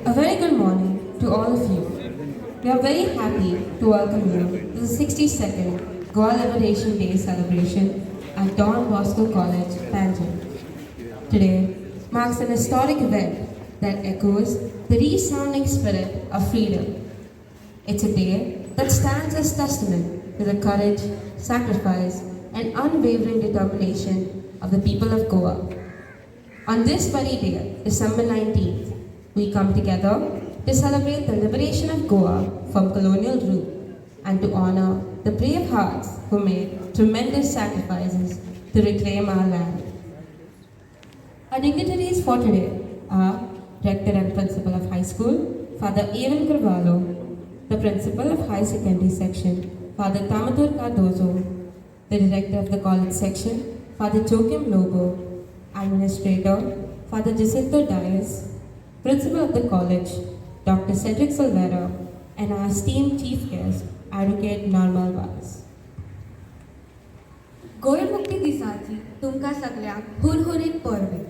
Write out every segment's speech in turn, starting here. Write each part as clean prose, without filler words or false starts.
A very good morning to all of you. We are very happy to welcome you to the 62nd Goa Liberation Day celebration at Don Bosco College, Panjim. Today marks an historic event that echoes the resounding spirit of freedom. It's a day that stands as testament to the courage, sacrifice, and unwavering determination of the people of Goa. On this very day, December 19th, we come together to celebrate the liberation of Goa from colonial rule and to honor the brave hearts who made tremendous sacrifices to reclaim our land. Our dignitaries for today are Rector and Principal of High School, Father Evan Carvalho, the Principal of High Secondary Section, Father Tamadur Cardozo, the Director of the College Section, Father Joachim Lobo, Administrator, Father Jacinto Dias, Principal of the College, Dr. Cedric Silvera, and our esteemed Chief Guest, Advocate Normal Vaz. गोंयमुक्ती दिसाची तुमकां सगळ्यांक हुरहुरीत परबे.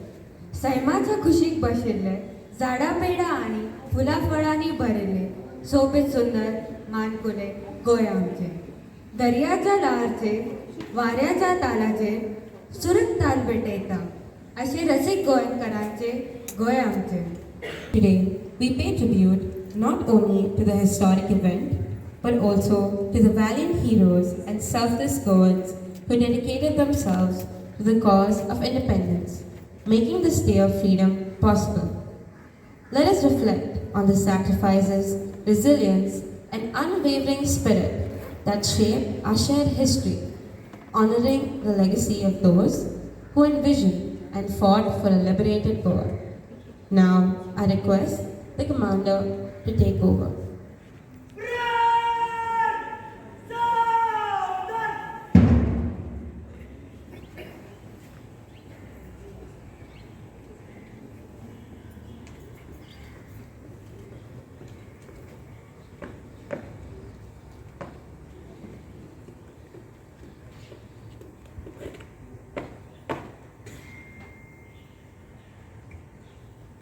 सैमाच्या खुशीक बशिल्ले, झाडां पेडां आनी फुलां फळांनी भरिल्ले, सोबीत सुंदर मानकुले गोंय आमचे. दर्याच्या लहराचे, वाऱ्याच्या तालाचे सुरत ताल भेटयता अशे रसीक गोंयकारांचे गोंय आमचे. Today, we pay tribute not only to the historic event, but also to the valiant heroes and selfless Goans who dedicated themselves to the cause of independence, making this day of freedom possible. Let us reflect on the sacrifices, resilience, and unwavering spirit that shape our shared history, honoring the legacy of those who envisioned and fought for a liberated Goa. Now, I request the Commander to take over.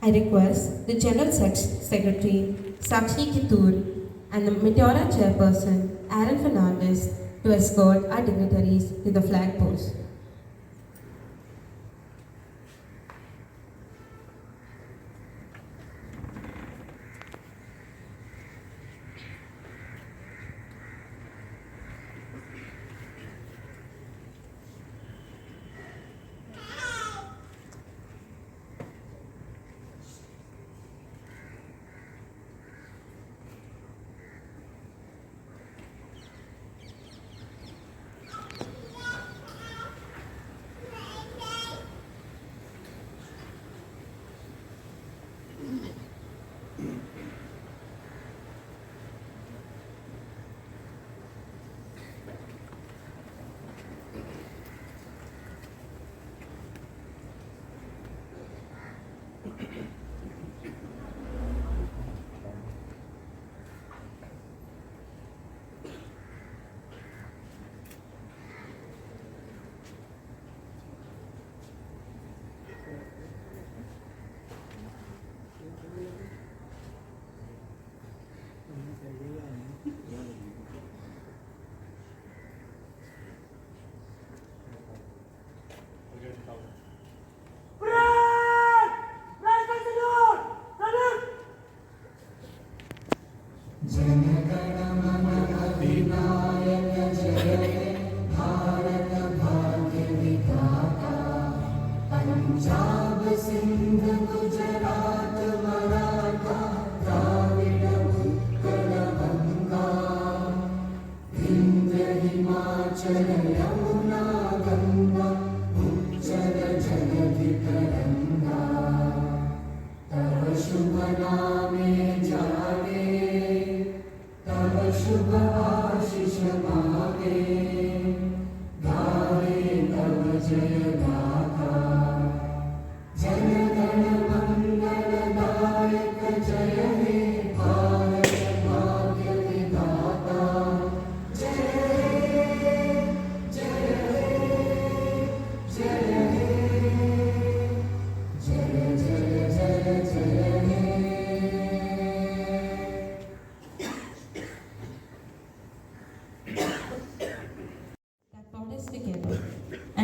I request the General Secretary, Sakshi Kittur, and the Meteora Chairperson, Aaron Fernandez, to escort our dignitaries to the flag post.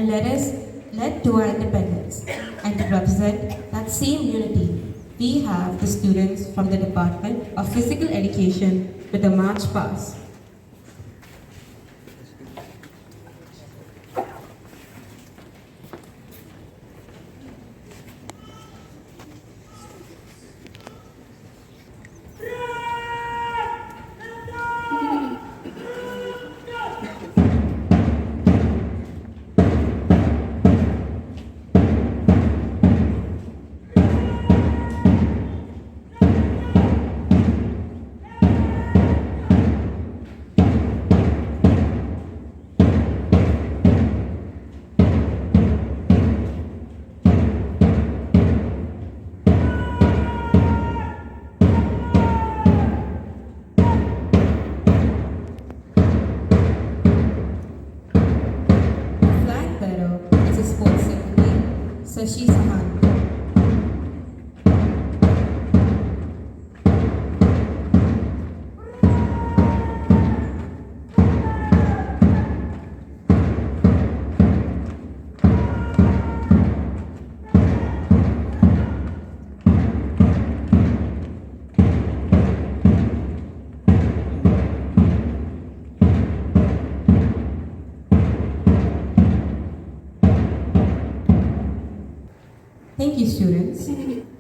and led to our independence. And to represent that same unity, we have the students from the Department of Physical Education with the March Past. Sashi Sahan. Thank you, students.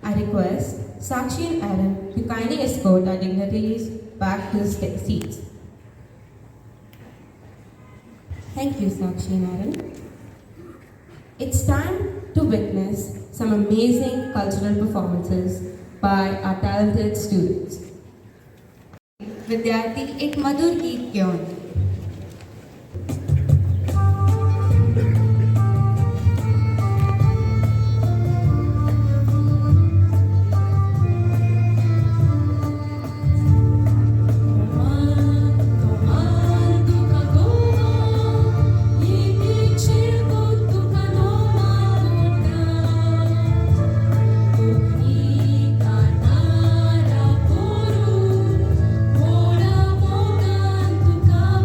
I request Sakshi and Aaron to kindly escort our dignitaries back to the seats. Thank you, Sakshi and Aaron. It's time to witness some amazing cultural performances by our talented students. विद्यार्थी एक मधुर गीत घेऊन Tuka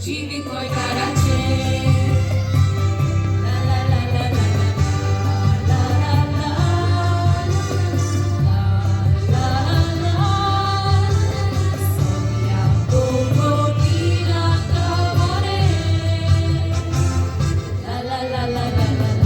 जिवीत गोंयकारांचें ला ला ला ला ला ला ला ला ला ला सोया कोकोटीला कामोरे ला ला ला ला ला ला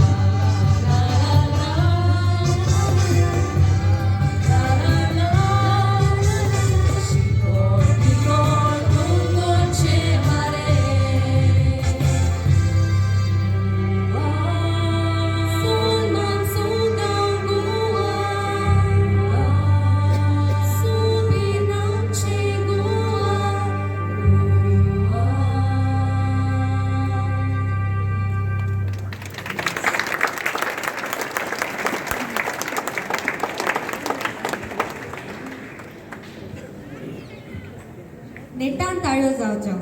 नेटान ताळ्यो जावच्यो.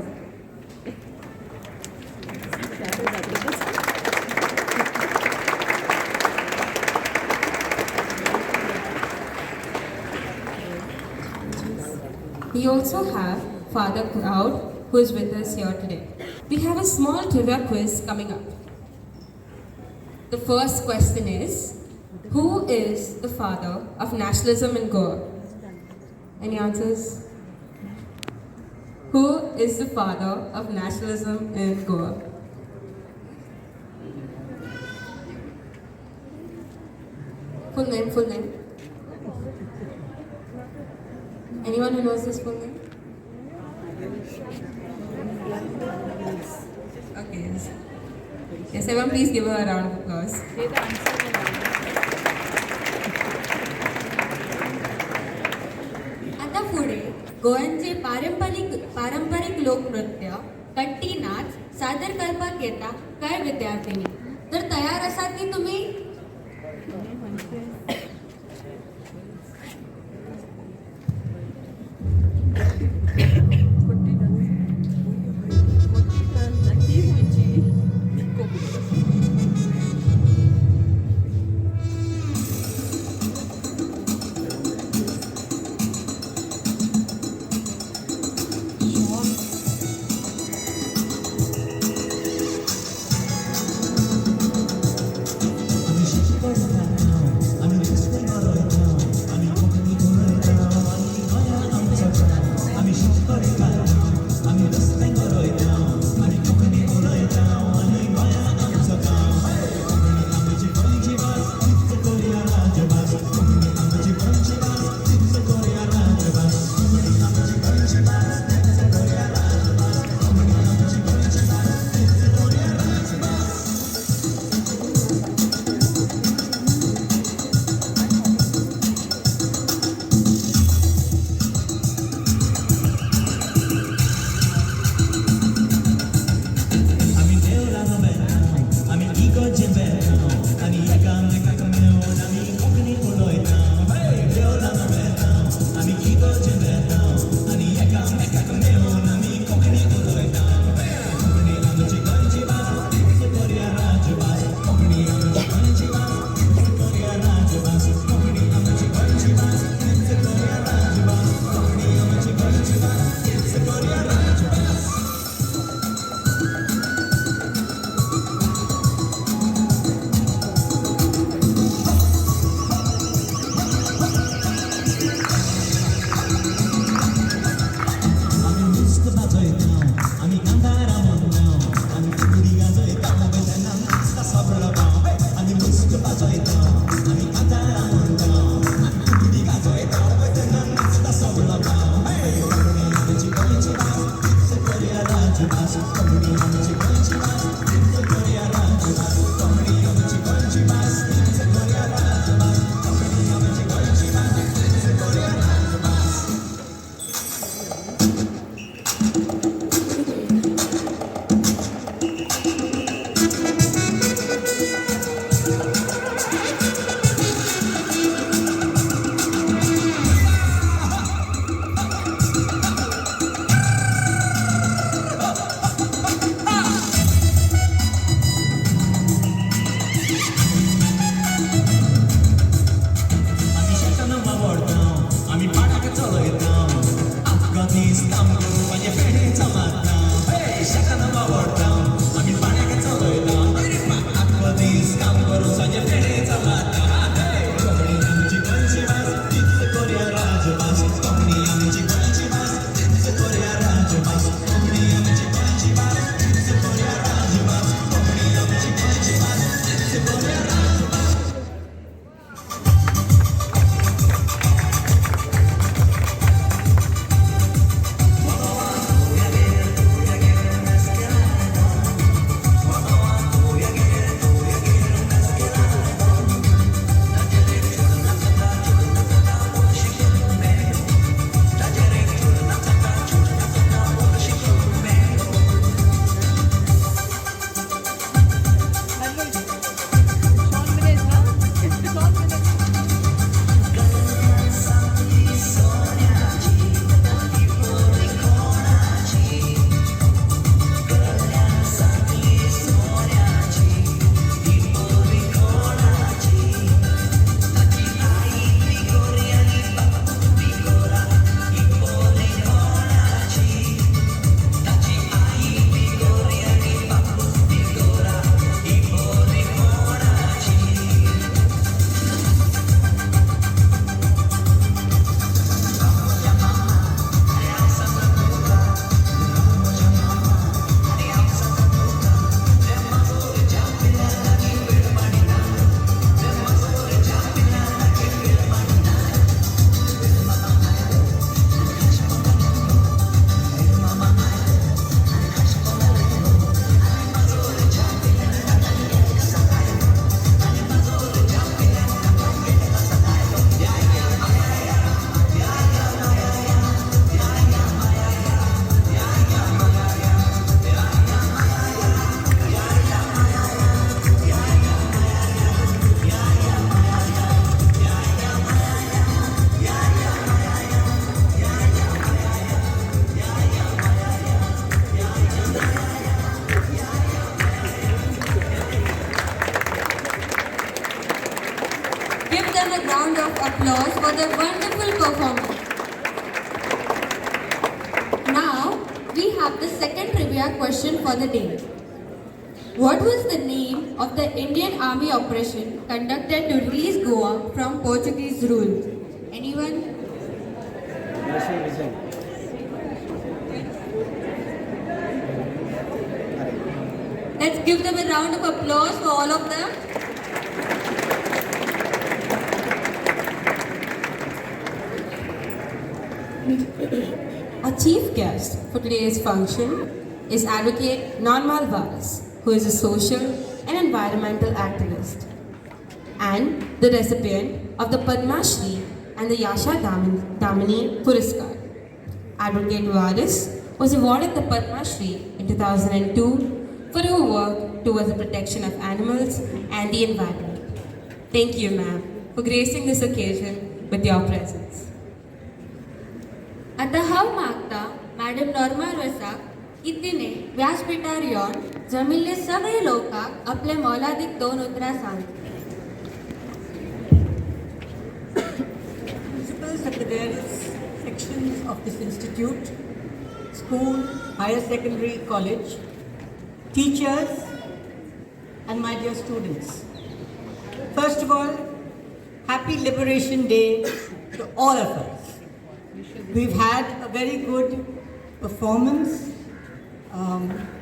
We also have Father Cloud, who is with us here today. We have a small trivia quiz coming up. The first question is, who is the father of nationalism in Goa? Any answers? Who is the father of nationalism in Goa? Full name, full name. Anyone who knows his full name? Okay, yes. Yes, everyone please give her a round of applause. आता पुढे गोव्यांचे पारंपरिक लोकनृत्य कट्टी नाच सादर करपाक येता काय विद्यार्थिनी. तर तयार आसात की तुम्ही? round of applause for their wonderful performance. Now, we have the second trivia question for the day. What was the name of the Indian Army operation conducted to release Goa from Portuguese rule? Anyone? Let's give them a round of applause for all of them. Our chief guest for today's function is Advocate Normal Varas, who is a social and environmental activist, and the recipient of the Padma Shri and the Yasha Damini Puraskar. Advocate Varas was awarded the Padma Shri in 2002 for her work towards the protection of animals and the environment. Thank you, ma'am, for gracing this occasion with your presence. आता हांव मागता madam normal वर्साक की तिने व्यासपीठार येवन जमिल्ले सगळे लोकांक आपले मोलादीक 2 उतरां सांग. Principals at the various sections of this institute, school, higher secondary, college, teachers, and my dear students. First of all, happy Liberation Day to all of us. We've had a very good performance,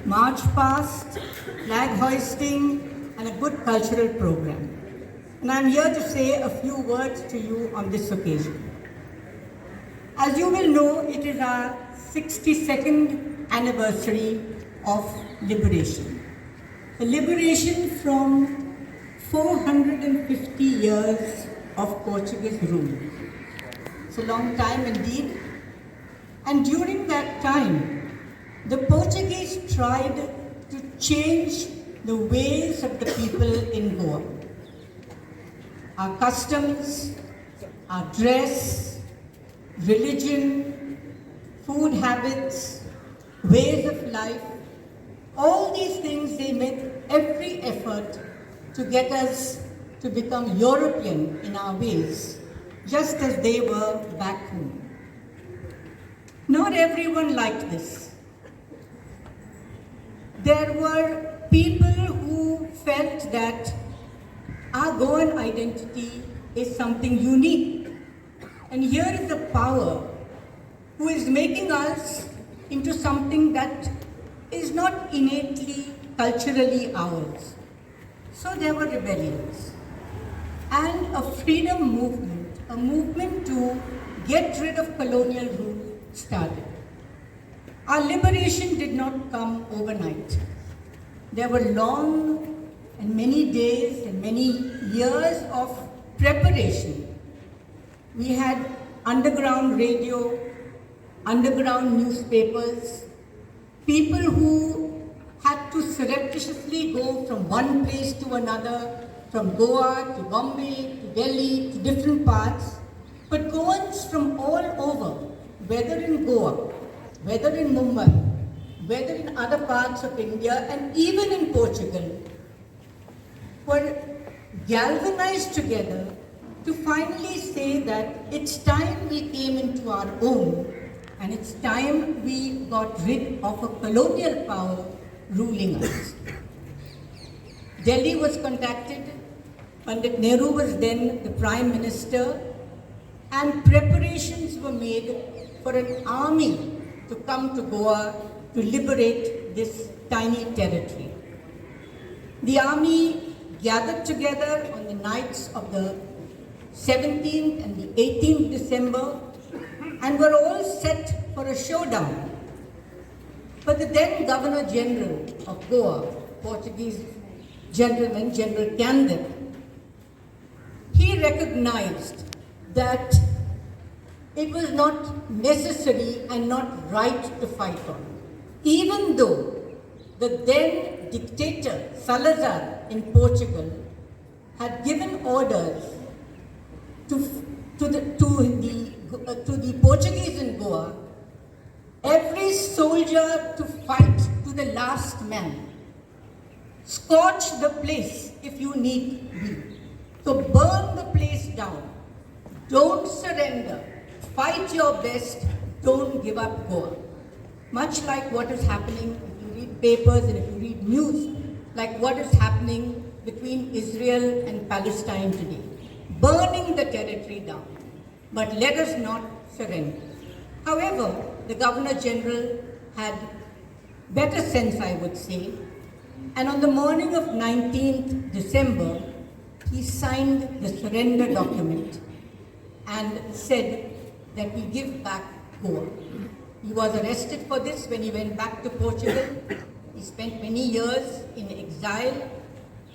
march past, flag hoisting, and a good cultural program. And I'm here to say a few words to you on this occasion. As you will know, it is our 62nd anniversary of liberation. The liberation from 450 years of Portuguese rule. It's a long time indeed. And during that time, the Portuguese tried to change the ways of the people in Goa. Our customs, our dress, religion, food habits, ways of life, all these things, they made every effort to get us to become European in our ways, just as they were back home. Not everyone liked this. There were people who felt that our Goan identity is something unique. And here is the power who is making us into something that is not innately, culturally ours. So there were rebellions and a freedom movement, a movement to get rid of colonial rule started. Our liberation did not come overnight. There were long and many days and many years of preparation. We had underground radio, underground newspapers, people who had to surreptitiously go from one place to another, from Goa to Bombay to Delhi to different parts, but Goans from all over, whether in Goa, whether in Mumbai, whether in other parts of India and even in Portugal, were galvanized together to finally say that it's time we came into our own and it's time we got rid of a colonial power ruling us. Delhi was contacted, Pandit Nehru was then the Prime Minister, and preparations were made for an army to come to Goa to liberate this tiny territory. The army gathered together on the nights of the 17th and the 18th December and were all set for a showdown. But the then Governor General of Goa, Portuguese gentleman, General Candid, he recognized that it was not necessary and not right to fight on. Even though the then dictator Salazar in Portugal had given orders to the Portuguese in Goa, every soldier to fight to the last man. Scorch the place if you need be. So burn the place down. Don't surrender. Fight your best. Don't give up Goa. Much like what is happening, if you read papers and if you read news, like what is happening between Israel and Palestine today, burning the territory down. But let us not surrender. However, the Governor General had better sense, I would say, and on the morning of 19th December, he signed the surrender document and said that we give back Goa. He was arrested for this when he went back to Portugal. He spent many years in exile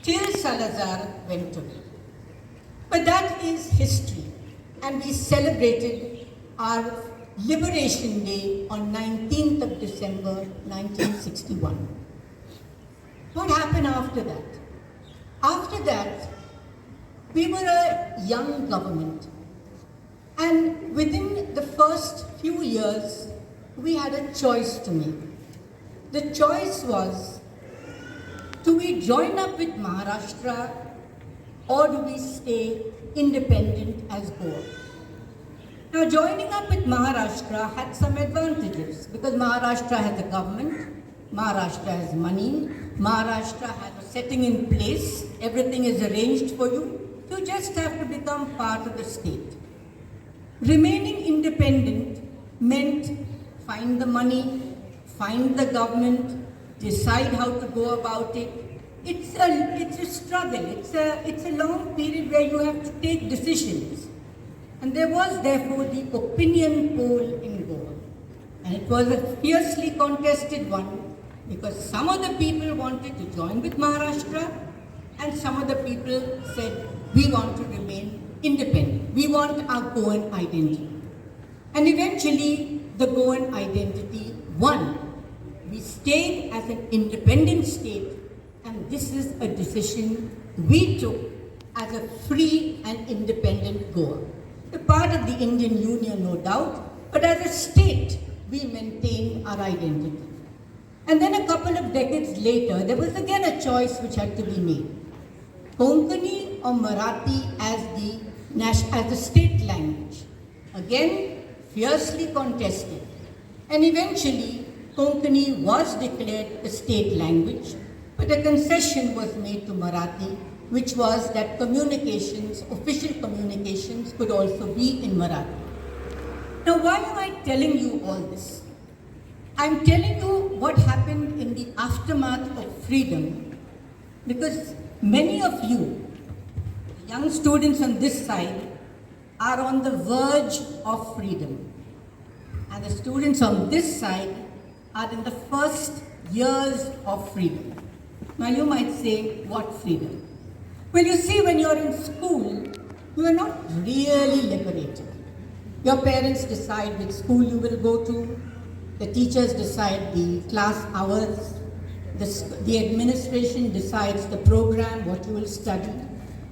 till Salazar went away. But that is history, and we celebrated our Liberation Day on 19th of December 1961. What happened after that? After that, we were a young government, and within the first few years, we had a choice to make. The choice was, do we join up with Maharashtra or do we stay independent as Goa? Now, joining up with Maharashtra had some advantages because Maharashtra has a government, Maharashtra has money, Maharashtra has a setting in place, everything is arranged for you, you just have to become part of the state. Remaining independent meant find the money, find the government, decide how to go about it. It's a struggle, it's a long period where you have to take decisions. And there was therefore the opinion poll in Goa. And it was a fiercely contested one because some of the people wanted to join with Maharashtra and some of the people said, we want to remain independent. We want our Goan identity. And eventually, the Goan identity won. We stayed as an independent state, and this is a decision we took as a free and independent Goa. A part of the Indian Union, no doubt, but as a state, we maintained our identity. And then a couple of decades later, there was again a choice which had to be made. Konkani or Marathi as the state language. Again, fiercely contested. And eventually, Konkani was declared a state language, but a concession was made to Marathi, which was that communications, official communications, could also be in Marathi. Now, why am I telling you all this? I'm telling you what happened in the aftermath of freedom, because many of you, young students on this side, are on the verge of freedom. And the students on this side are in the first years of freedom. Now you might say, what freedom? Well, you see, when you're in school, you are not really liberated. Your parents decide which school you will go to. The teachers decide the class hours. The administration decides the program, what you will study.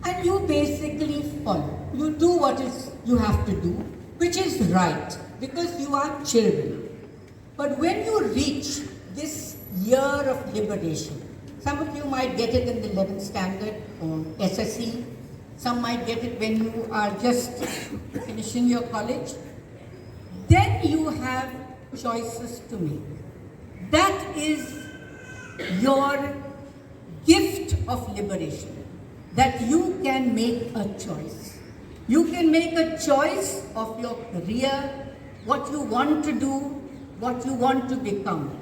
And you basically follow. You do what you have to do, which is right, because you are children. But when you reach this year of liberation, some of you might get it in the 11th standard or SSC. Some might get it when you are just finishing your college. Then you have choices to make. That is your gift of liberation, that you can make a choice. You can make a choice of your career, what you want to do, what you want to become.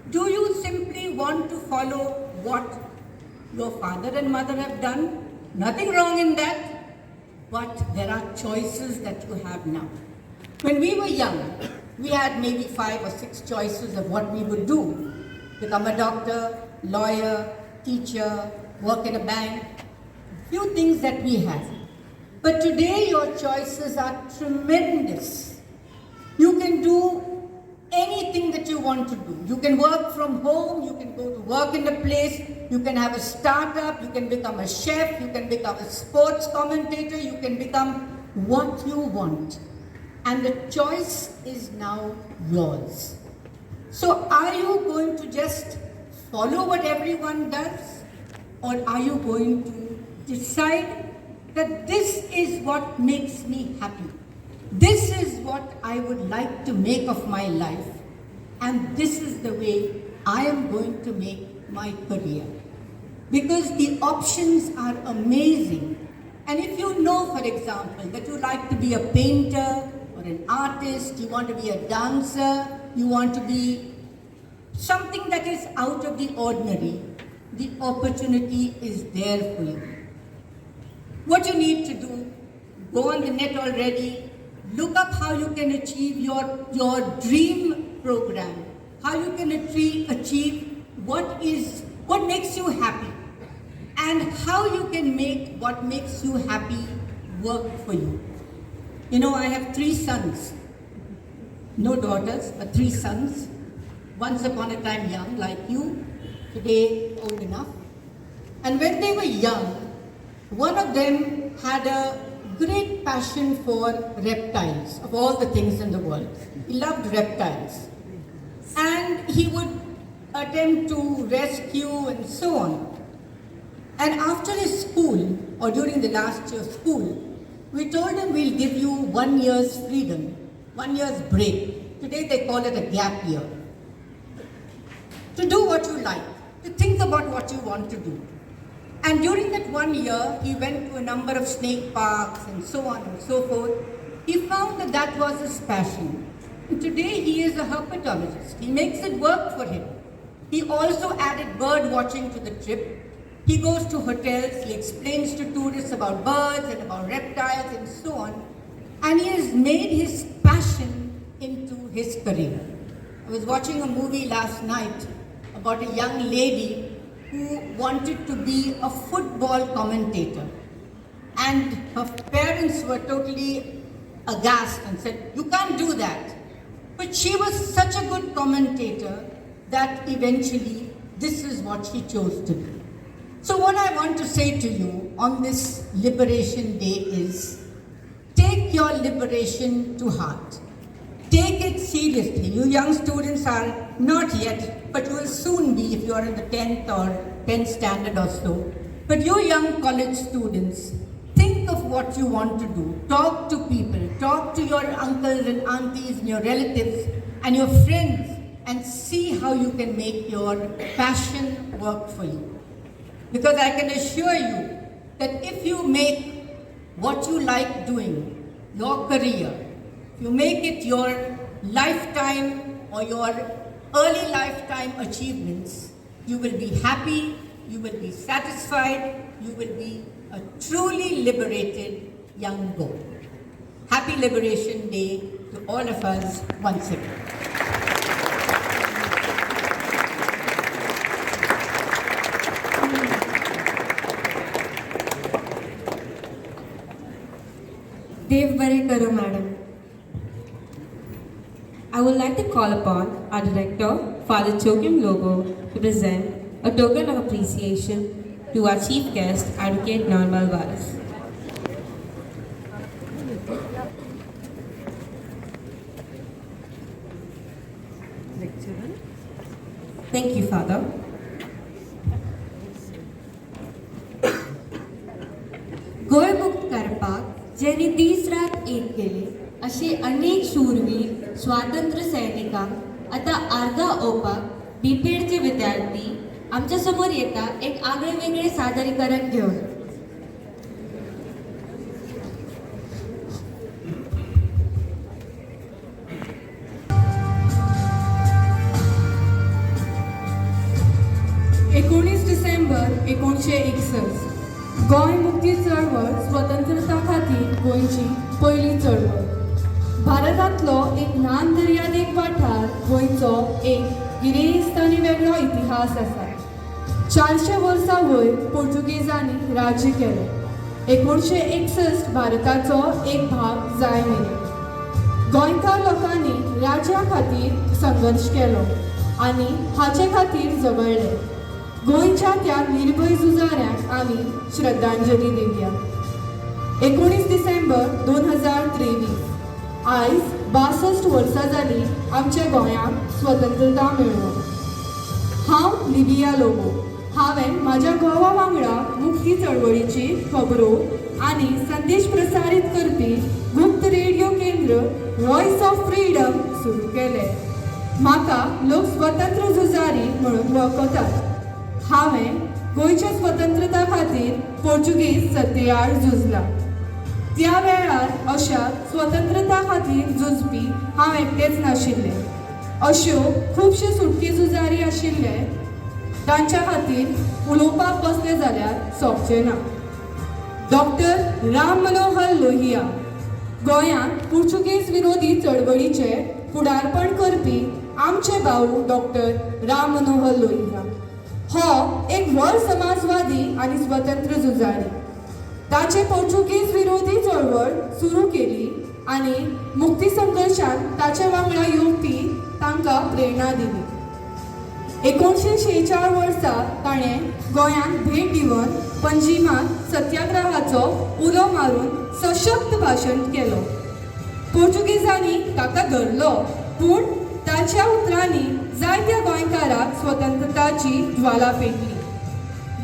Do you simply want to follow what your father and mother have done? Nothing wrong in that, but there are choices that you have now. When we were young, we had maybe 5 or 6 choices of what we would do. Become a doctor, lawyer, teacher, work in a bank, few things that we had. But today your choices are tremendous. You can do anything that you want to do. You can work from home, you can go to work in a place, you can have a startup, you can become a chef, you can become a sports commentator, you can become what you want. And the choice is now yours. So are you going to just follow what everyone does? Or are you going to decide that this is what makes me happy. This is what I would like to make of my life, and this is the way I am going to make my career. Because the options are amazing. And if you know, for example, that you like to be a painter or an artist, you want to be a dancer, you want to be something that is out of the ordinary, the opportunity is there for you. What you need to do, go on the net already, look up how you can achieve your dream program, how you can achieve what makes you happy, and how you can make what makes you happy work for you. You know, I have 3 sons, no daughters, but 3 sons. Once upon a time young, like you, today old enough. And when they were young, one of them had a great passion for reptiles, of all the things in the world. He loved reptiles. And he would attempt to rescue and so on. And after his school, or during the last year of school, we told him we'll give you 1 year's freedom, 1 year's break. Today they call it a gap year. To do what you like, to think about what you want to do. And during that 1 year, he went to a number of snake parks and so on and so forth. He found that that was his passion. And today he is a herpetologist. He makes it work for him. He also added bird watching to the trip. He goes to hotels, he explains to tourists about birds and about reptiles and so on. And he has made his passion into his career. I was watching a movie last night about a young lady who wanted to be a football commentator. And her parents were totally aghast and said, "You can't do that." But she was such a good commentator that eventually this is what she chose to do. So what I want to say to you on this Liberation Day is, take your liberation to heart. Take it seriously. You young students are not yet, but you will soon be if you are in the 10th or 10th standard or so. But you young college students, think of what you want to do. Talk to people. Talk to your uncles and aunties and your relatives and your friends and see how you can make your passion work for you. Because I can assure you that if you make what you like doing your career, if you make it your lifetime or your early lifetime achievements, you will be happy, you will be satisfied, you will be a truly liberated young Goa. Happy Liberation Day to all of us once again. देव बरे करो, madam. I would like to call upon our director, Father Chokim Logo, to present a token of appreciation to our chief guest, Advocate Normal Varas. Thank you, Father. Goa मुक्त करपाक जेणी दीस रात एक केले असे अनेक शूरवीर स्वातंत्र्य सैनिकांक आता अर्धा ओपाक बीपेडचे विद्यार्थी आमच्या समोर येता एक आगळे वेगळे सादरीकरण घेऊन. डिसेंबर 1961 गोंय मुक्ती चळवळ स्वतंत्रता खातीर गोंयची पयली चळवळ. भारतांतलो एक ल्हान दर्यादेग वाठार गोंयचो एक गिरेस्त आनी वेगळो इतिहास आसा. 400 वर्सां वयर पोर्तुगेजांनी राज्य केलें. 1961 भारताचो एक भाग जाय मेरेन गोंयकार लोकांनी राज्या खातीर संघर्श केलो आनी हाचे खातीर झगडले. गोंयच्या त्या निर्भय झुजाऱ्यांक आमी श्रद्धांजली दिवया. 19 डिसेंबर 2023 आयज 62 वर्सां जाली आमच्या गोंयांक स्वतंत्रता मेळून. हांव लिबिया लोगो. हांवें म्हाज्या घोवा वांगडा मुक्ती चळवळीची खबरो आणि संदेश प्रसारित करपी गुप्त रेडिओ केंद्र व्हॉइस ऑफ फ्रीडम सुरू केले. म्हाका लोक स्वतंत्र झुजारी म्हणून वळखतात. हांवें गोंयच्या स्वतंत्रता खातीर पोर्चुगीज सत्ते आड झुजला. त्या वेळार अशा स्वतंत्रता खातीर झुजपी हांव एकटेंच नाशिल्लें. अश्यो खुबश्यो सुटके झुजारी आशिल्ले, तांच्या खातीर उलोवपाक बसले जाल्यार सोंपचें ना. डॉक्टर राम मनोहर लोहिया गोंयांत पुर्तुगेज विरोधी चळवळीचे फुडारपण करपी आमचे भाऊ डॉक्टर राम मनोहर लोहिया हो एक व्हड समाजवादी आनी स्वतंत्र झुजारी. ताचे पोर्चुगीज विरोधी चळवळ सुरू केली आनी मुक्ती संघर्शांत ताचे वांगडा येवपी तांकां प्रेरणा दिली. 1946 वर्सा ताणें गोंयांत भेट दिवन पंजीमात सत्याग्रहाचो उलो मारून सशक्त भाशण केलो. पोर्चुगीजांनी ताका धरलो, पूण ताच्या उतरांनी जायत्या गोंयकारांक स्वतंत्रताची ज्वाला पेटली.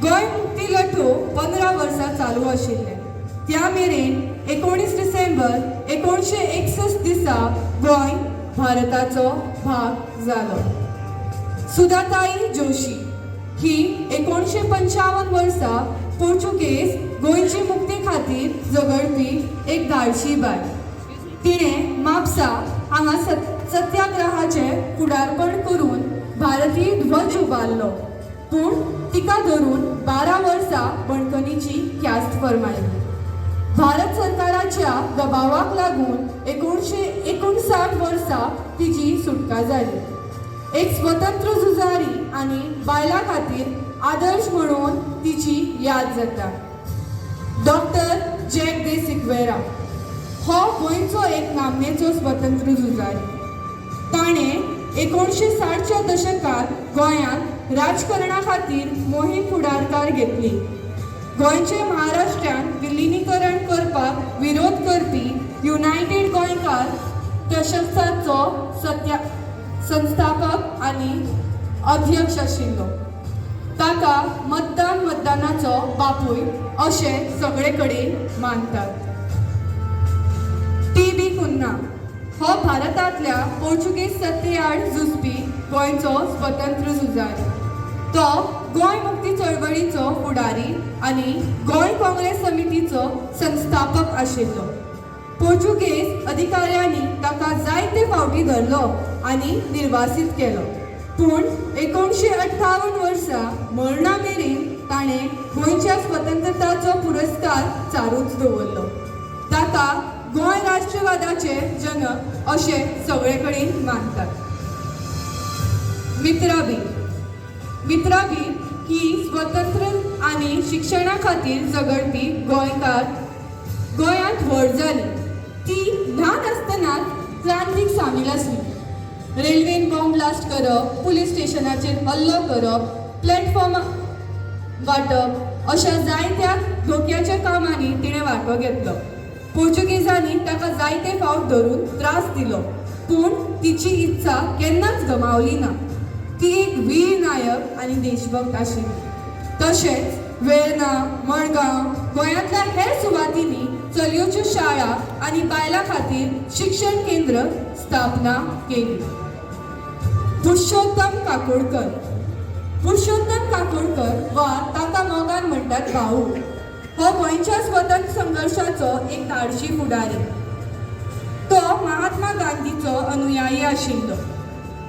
गोंय मुक्ती लढो 15 वर्सां चालू आशिल्ले. त्या मेरेन 19 डिसेंबर 1961 दिसा गोंय भारताचो भाग जालो. सुधाताई जोशी ही 1955 वर्सा पोर्चुगेज गोंयची मुक्ती खातीर झगडपी एक धाडशी बाय. तिणें म्हापसा हांगा सत्याग्रहाचे फुडारपण करून भारतीय ध्वज उबारलो, पूण तिका धरून 12 वर्सां बंदखणीची ख्यास्त फर्मायली. भारत सरकाराच्या दबावाक लागून 1959 वर्सा तिची सुटका जाली. एक स्वतंत्र झुजारी आनी बायलां खातीर आदर्श म्हणून तिची याद जाता. डॉक्टर जॅक दे सिक्वेरा हो गोंयचो एक नामनेचो स्वतंत्र झुजारी. ताणें 1960च्या दशकांत गोंयांत राजकारणा खातीर मोहीम फुडारकार घेतली. गोंयचे महाराष्ट्रांत विलिनीकरण करपाक विरोध करपी युनायटेड गोंयकार ट्रस्टाचो संस्थापक आनी अध्यक्ष आशिल्लो. ताका मतदानाचो बापूय अशें सगळे कडेन मानतात. टी.बी. कुन्ना हो भारतांतल्या पोर्चुगीज सत्ते आड झुजपी गोंयचो स्वतंत्र झुजारी. तो गोंय मुक्ती चळवळीचो फुडारी आनी गोंय काँग्रेस समितीचो संस्थापक आशिल्लो. पोर्चुगेज अधिकाऱ्यांनी ताका जायते फावटी धरलो आनी निर्वासीत केलो, पूण 1958 वर्सा मरणा मेरेन ताणें गोंयच्या स्वतंत्रताचो पुरस्कार चारूच दवरलो. ताका गोंय राष्ट्रवादाचे जनक अशें सगळे कडेन मानतात. मित्राबी ही स्वतंत्र आनी शिक्षणा खातीर झगडपी गोंयकार गोंयांत व्हड जाली. ती ल्हान आसतनाच क्रांतीक सामील आसली. रेल्वेन बॉम्ब ब्लास्ट करप, पुलीस स्टेशनाचेर हल्लो करप, प्लॅटफॉर्म वांटप अशा जायत्या धोक्याच्या कामांनी तिणें वांटो घेतलो. पोर्चुगीजांनी ताका जायते फावट धरून त्रास दिलो, पूण तिची इत्सा केन्नाच गमावली ना. ती एक वीर नायक आनी देशभक्त आशिल्ली. तशेंच वेर्णा, मडगांव गोंयांतल्या हेर सुवातींनी चलयोच्यो शाळा आनी बायलां खातीर शिक्षण केंद्र स्थापना केली. पुरुषोत्तम काकोडकर वा ताका मोगान म्हणटात भाऊ हो गोंयच्या स्वतंत्र संघर्शाचो एक धाडशी फुडारी. तो महात्मा गांधीचो अनुयायी आशिल्लो.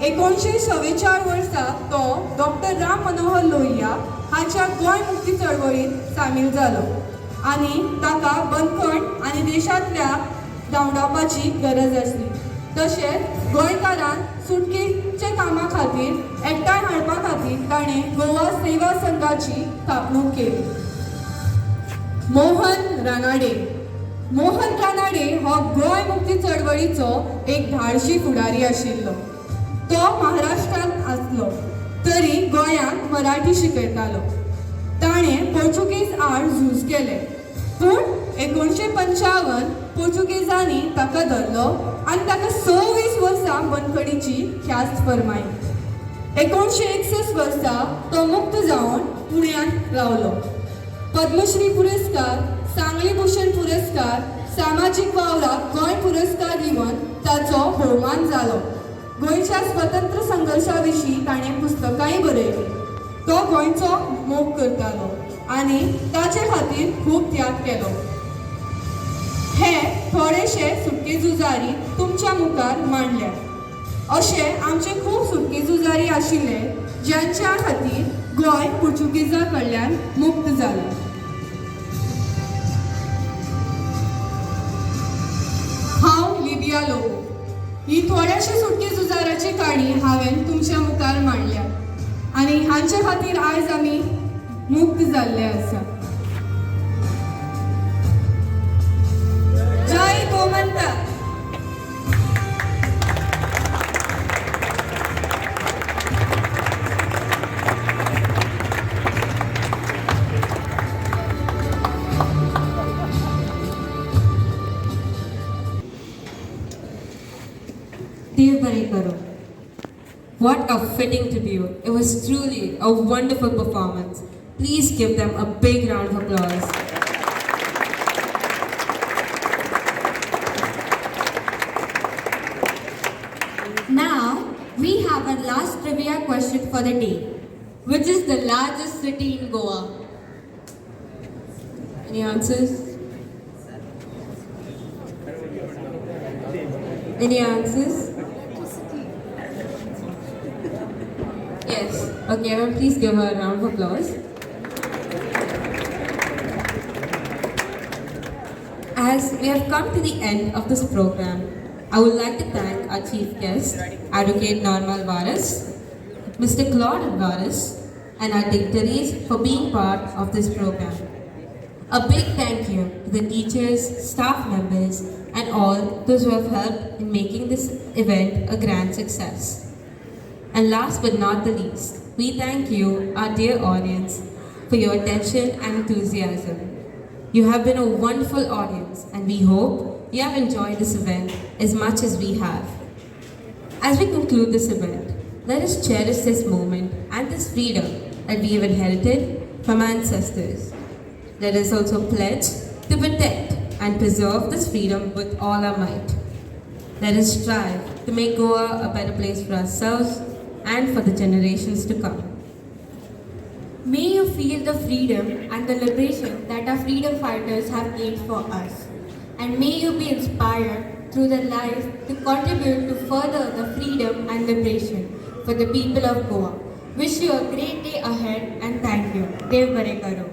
1944 वर्सा तो डॉक्टर राम मनोहर लोहिया हाच्या गोंय मुक्ती चळवळीत सामील जालो आनी ताका बंदखण आनी देशांतल्या धांवडावपाची गरज आसली. तशेंच गोंयकारांक सुटकेच्या कामा खातीर एकठांय हाडपा खातीर ताणें गोवा सेवा संघाची स्थापणूक केली. मोहन रानाडे हो गोंय मुक्ती चळवळीचो एक धाडशी फुडारी आशिल्लो. तो महाराष्ट्रांत आसलो तरी गोंयांत मराठी शिकयतालो. ताणें पोर्चुगीज आड झूज केलें, पूण 1955 पोर्चुगीजांनी ताका धरलो आनी ताका 26 वर्सां बंदखणीची ख्यास्त फर्मायली. 1961 वर्सा तो मुक्त जावन पुण्यांत रावलो. पद्मश्री पुरस्कार सांगली भूषण पुरस्कार, सामाजिक वावराक गोंय पुरस्कार दिवन ताचो भोवमान जालो. गोंयच्या स्वतंत्र संघर्शा विशीं ताणें पुस्तकांय बरयलीं. तो गोंयचो मोग करतालो आनी ताचे खातीर खूब त्याग केलो. हे थोडेशे सुटके झुजारी तुमच्या मुखार मांडल्या. अशे आमचे खूब सुटके झुजारी आशिल्ले ज्यांच्या खातीर गोंय पुर्तुगेजां कडल्यान मुक्त जालें. हांव लिबिया लोबो. ही थोड्याशे सुटके झुजाराची काणी हांवें तुमच्या मुखार मांडल्या आनी हांचे खातीर आयज आमी मुक्त जाल्ले आसा. जय गोमंतक. देव बरे करो. What a fitting tribute. It was truly a wonderful performance. Please give them a big round of applause. Now we have our last trivia question for the day. Which is the largest city in Goa? Any answers? Any answers? Yes. Okay, everyone please give her a round of applause. As we have come to the end of this program, I would like to thank our chief guest, Advocate Norma Alvarez, Mr. Claude Alvarez, and our dignitaries for being part of this program. A big thank you to the teachers, staff members, and all those who have helped in making this event a grand success. And last but not the least, we thank you, our dear audience, for your attention and enthusiasm. You have been a wonderful audience, and we hope you have enjoyed this event as much as we have. As we conclude this event, let us cherish this moment and this freedom that we have inherited from our ancestors. Let us also pledge to protect and preserve this freedom with all our might. Let us strive to make Goa a better place for ourselves and for the generations to come. May you feel the freedom and the liberation that our freedom fighters have gained for us. And may you be inspired through their life to contribute to further the freedom and liberation for the people of Goa. Wish you a great day ahead and thank you. Dev Bare Karo.